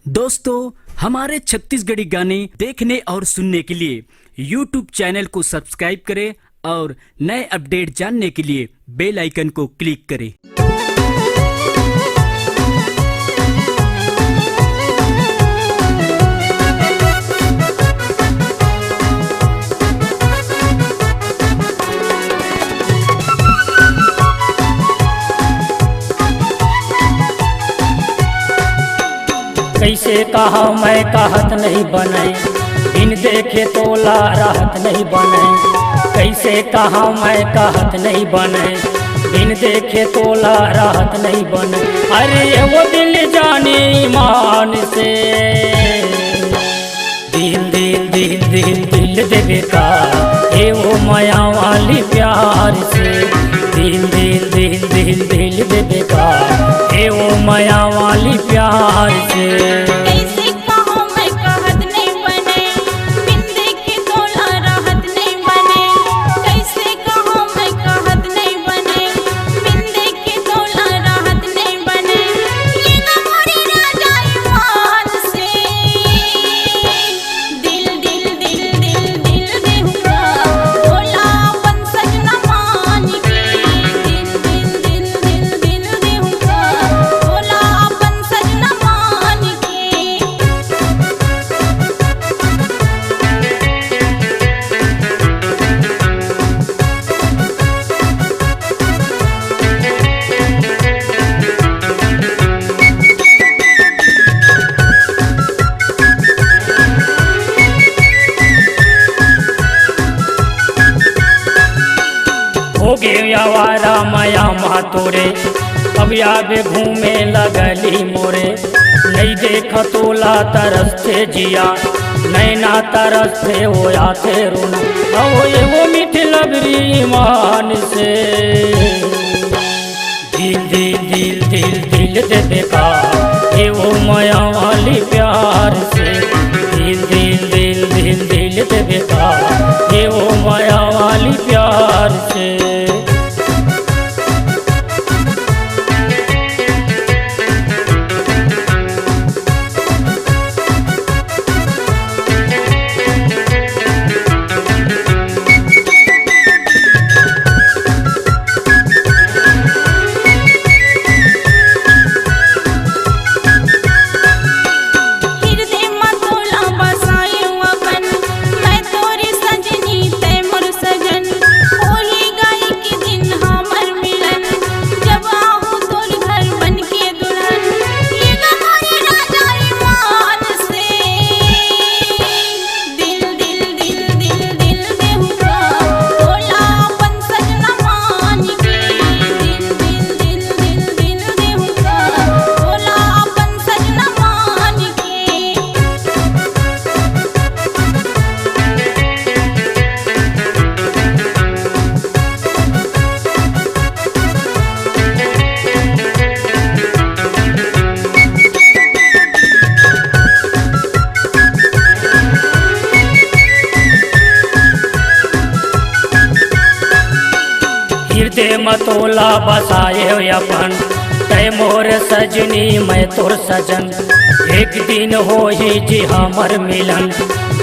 दोस्तों, हमारे छत्तीसगढ़ी गाने देखने और सुनने के लिए YouTube चैनल को सब्सक्राइब करें और नए अपडेट जानने के लिए बेल आइकन को क्लिक करें। कैसे कहा मैं कहत नहीं बने, बिन देखे तोला राहत नहीं बने। कैसे कहा मैं कहत नहीं बने, बिन देखे तोला राहत नहीं बने। अरे वो दिल जाने ईमान से, दिल दिल दिल दिल दिल देवे का ये वो माया वाली प्यार से। दिल दिल दिल दिल दिल देवे का ये वो माया वाली प्यार से। कैसे कहो मैं कहत नहीं बने, बिन देखे तोला राहत नहीं बने। कैसे कहो मैं कहत नहीं बने, बिन देखे तोला राहत नहीं बने। ये ना मोरी राजा ईमान से, दिल दिल दिल दिल दिल देहुआ तोला अपन सजना मान के। दिल दिल दिल दिल दिल देहुआ तोला अपन सजना मान के। हो गे आवारा माया मातोरे, अब आगे घूमे लगली मोरे। नहीं देख तोला तरसते जिया, नैना तरसते होया थे रोना। अब वो मीठ लगरी ईमान से, दिल दिल दिल दिल दिल दे बेका ये वो माया वाली प्यार से। दिल दिल दिल दिल दिल दे बेका ये वो माया वाली प्यार से। हृदय में तोला बसायूं अपन, मैं तोरी सजनी तै मोर सजन। ओही गाई के दिन हमर मिलन, जब आहूं तोर घर बन के दुल्हन। ये ना मोरी राजा ईमान से, दिल दिल दिल दिल दिल देहुआ तोला अपन सजना मान के। दिल दिल दिल दिल दिल देहुआ तोला अपन सजना मान के। हृदय मतोला बसाए अपन, तै मोर सजनी मैं तोर सजन। एक दिन हो ही जी हमर मिलन,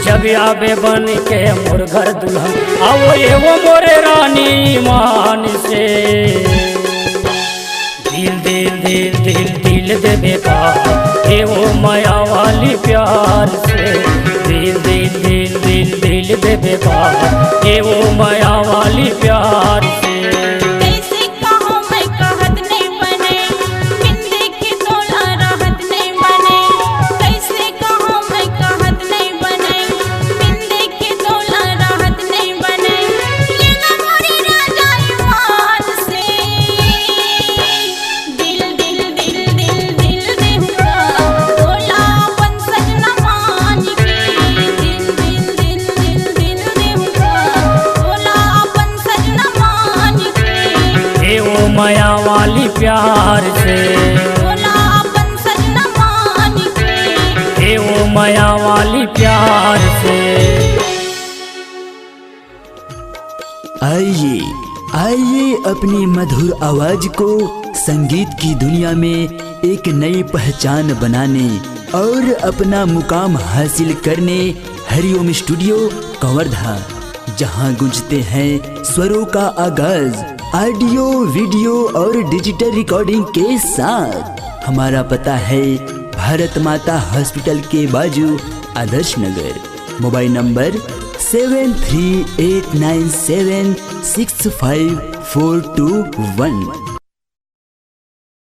जब आवे बन के मोर घर दुल्हन। आओ ये वो मोरे रानी मान से, दिल दिल दिल दिल दिल देवे का ये वो माया वाली प्यार से। दिल दिल दिल दिल दिल देवे का ये वो माया वाली प्यार से। कैसे कहो मैं कहत नहीं बने, बिन देखे तोला राहत नहीं बने। कैसे कहो मैं कहत नहीं बने, बिन देखे तोला राहत नहीं बने। ये ना मोरी राजा ईमान से, दिल दिल दिल दिल दिल देहुआ तोला अपन सजना मान के। दिल दिल दिल दिल दिल देहुआ तोला अपन सजना मान के। ये वो माया वाली प्यार से, तोला अपन सजना मान के। ये वो माया वाली प्यार से। आइए आइए अपनी मधुर आवाज को संगीत की दुनिया में एक नई पहचान बनाने और अपना मुकाम हासिल करने हरिओम स्टूडियो कवर्धा, जहां गूंजते हैं स्वरों का आगाज ऑडियो, वीडियो और डिजिटल रिकॉर्डिंग के साथ। हमारा पता है भारत माता हॉस्पिटल के बाजू आदर्श नगर। Mobile number 7389765421।